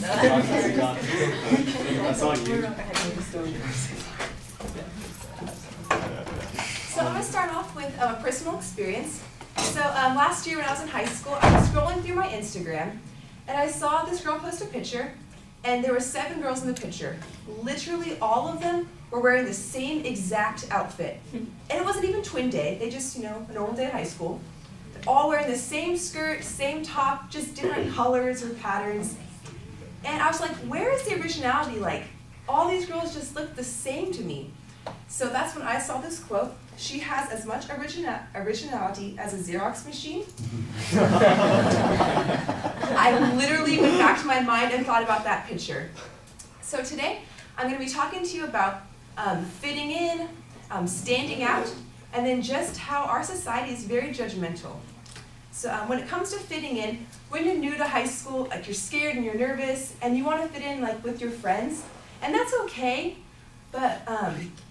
That's on you. So I'm going to start off with a personal experience. So last year when I was in high school, I was scrolling through my Instagram, and I saw this girl post a picture, and there were 7 girls in the picture. Literally all of them were wearing the same exact outfit. And it wasn't even twin day, they just, a normal day at high school. All wearing the same skirt, same top, just different colors or patterns. And I was like, where is the originality? Like, all these girls just look the same to me. So that's when I saw this quote. She has as much originality as a Xerox machine. I literally went back to my mind and thought about that picture. So today, I'm going to be talking to you about fitting in, standing out, and then just how our society is very judgmental. So when it comes to fitting in, when you're new to high school, like you're scared and you're nervous, and you want to fit in like with your friends, and that's okay, but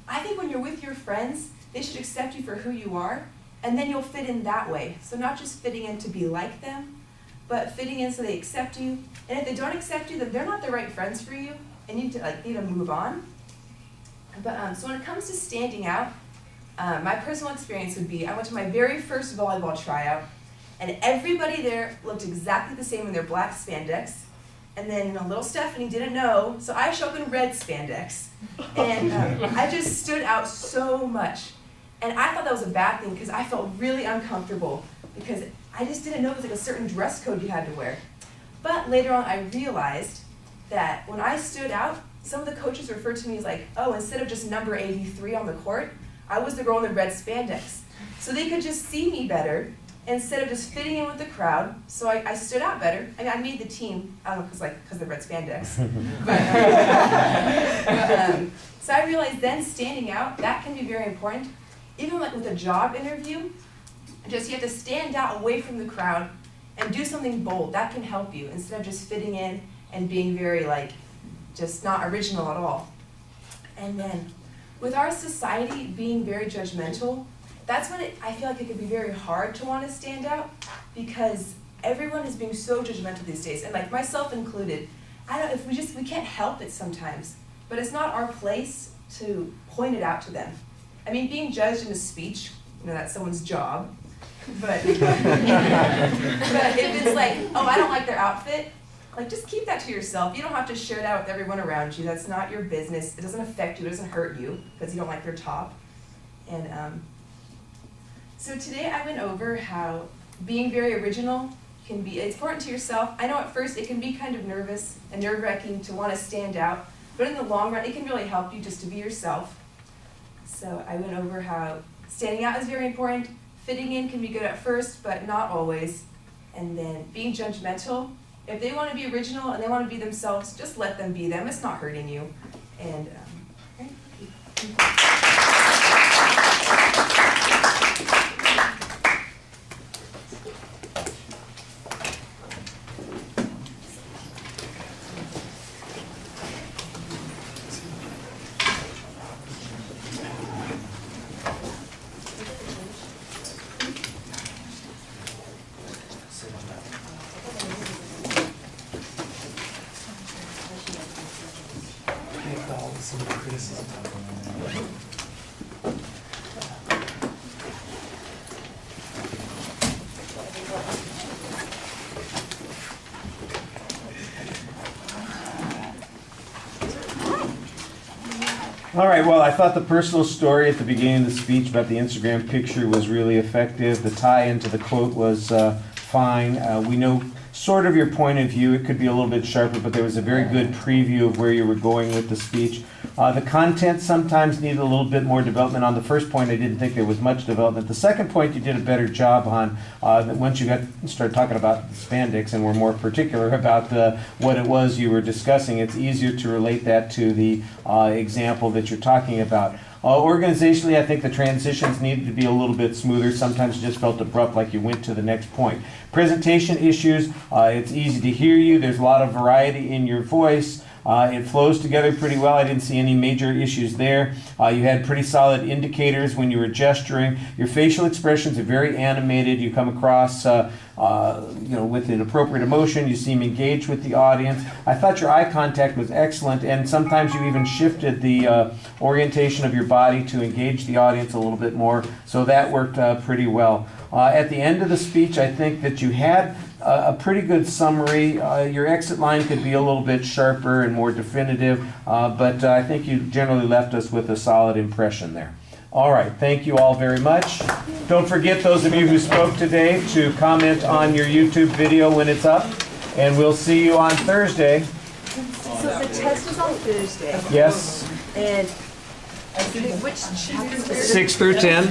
I think when you're with your friends, they should accept you for who you are, and then you'll fit in that way. So not just fitting in to be like them, but fitting in so they accept you. And if they don't accept you, then they're not the right friends for you, and you need to move on. But so when it comes to standing out, my personal experience would be I went to my very first volleyball tryout, and everybody there looked exactly the same in their black spandex. And then little Stephanie didn't know, so I show up in red spandex. And I just stood out so much. And I thought that was a bad thing because I felt really uncomfortable because I just didn't know it was like a certain dress code you had to wear. But later on I realized that when I stood out, some of the coaches referred to me as like, oh, instead of just number 83 on the court, I was the girl in the red spandex. So they could just see me better instead of just fitting in with the crowd. So I stood out better. I mean, I made the team, I don't know, because of the red spandex. So I realized then standing out, that can be very important. Even like with a job interview, you have to stand out away from the crowd and do something bold. That can help you instead of just fitting in and being very just not original at all. And then with our society being very judgmental, that's when I feel like it could be very hard to want to stand out because everyone is being so judgmental these days, and like myself included. I don't know if we can't help it sometimes, but it's not our place to point it out to them. I mean, being judged in a speech, that's someone's job, but but if it's like, oh, I don't like their outfit, like just keep that to yourself. You don't have to share that with everyone around you. That's not your business. It doesn't affect you. It doesn't hurt you because you don't like their top. And so today I went over how being very original it's important to yourself. I know at first it can be kind of nervous and nerve-wracking to want to stand out, but in the long run it can really help you just to be yourself. So I went over how standing out is very important. Fitting in can be good at first, but not always. And then being judgmental. If they want to be original and they want to be themselves, just let them be them. It's not hurting you. And some criticism. All right, well, I thought the personal story at the beginning of the speech about the Instagram picture was really effective. The tie into the quote was fine. We know sort of your point of view. It could be a little bit sharper, but there was a very good preview of where you were going with the speech. The content sometimes needed a little bit more development. On the first point, I didn't think there was much development. The second point, you did a better job on. Once you started talking about spandex and were more particular about what it was you were discussing, it's easier to relate that to the example that you're talking about. Organizationally, I think the transitions needed to be a little bit smoother. Sometimes it just felt abrupt, like you went to the next point. Presentation issues, it's easy to hear you. There's a lot of variety in your voice. It flows together pretty well. I didn't see any major issues there. You had pretty solid indicators when you were gesturing. Your facial expressions are very animated. You come across with an appropriate emotion. You seem engaged with the audience. I thought your eye contact was excellent, and sometimes you even shifted the orientation of your body to engage the audience a little bit more, so that worked pretty well. At the end of the speech, I think that you had a pretty good summary. Your exit line could be a little bit sharper and more definitive, but I think you generally left us with a solid impression there. All right, thank you all very much. Don't forget, those of you who spoke today, to comment on your YouTube video when it's up, and we'll see you on Thursday. So the test is on Thursday. Yes, And which chapter? 6 through 10.